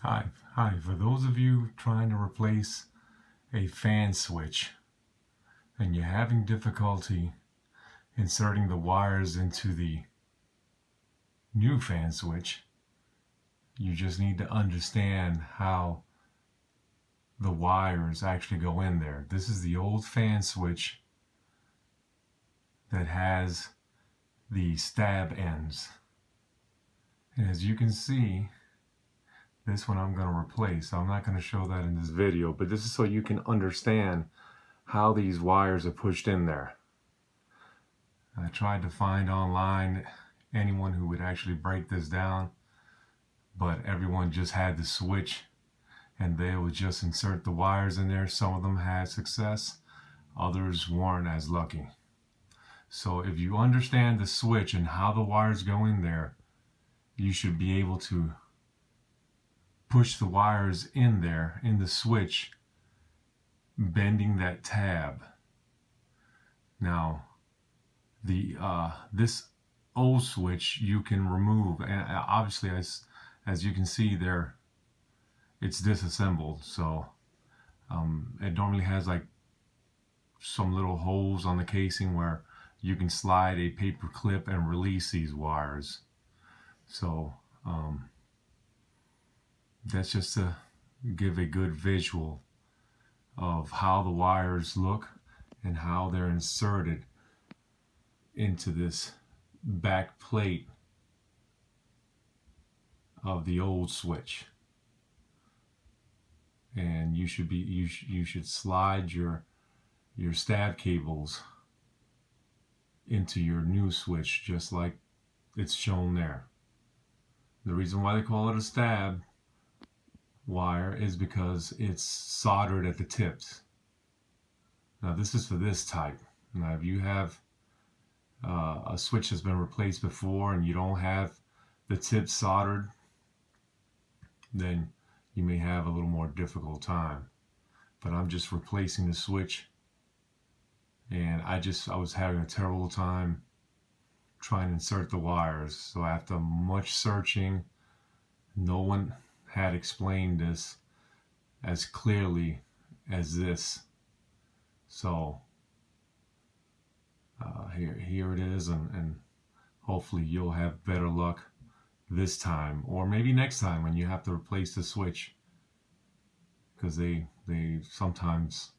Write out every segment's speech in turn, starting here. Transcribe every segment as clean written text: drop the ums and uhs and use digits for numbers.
Hi. For those of you trying to replace a fan switch and you're having difficulty inserting the wires into the new fan switch, you just need to understand how the wires actually go in there. This is the old fan switch that has the stab ends. And as you can see, this one I'm going to replace. I'm not going to show that in this video, but this is so you can understand how these wires are pushed in there. I tried to find online anyone who would actually break this down, but everyone just had the switch and they would just insert the wires in there. Some of them had success, others weren't as lucky. So if you understand the switch and how the wires go in there, you should be able to push the wires in there in the switch, bending that tab. Now, this old switch you can remove, and obviously as you can see there, it's disassembled. So it normally has like some little holes on the casing where you can slide a paper clip and release these wires. So that's just to give a good visual of how the wires look and how they're inserted into this back plate of the old switch. And you should slide your stab cables into your new switch just like it's shown there. The reason why they call it a stab wire is because it's soldered at the tips. Now this is for this type. Now if you have a switch that's been replaced before and you don't have the tips soldered, then you may have a little more difficult time. But I'm just replacing the switch, and I was having a terrible time trying to insert the wires. So after much searching, no one had explained this as clearly as this. So here it is, and hopefully you'll have better luck this time, or maybe next time when you have to replace the switch, because they sometimes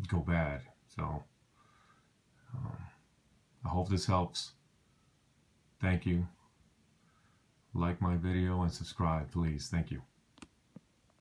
go bad. So I hope this helps. Thank you. Like my video and subscribe, please. Thank you.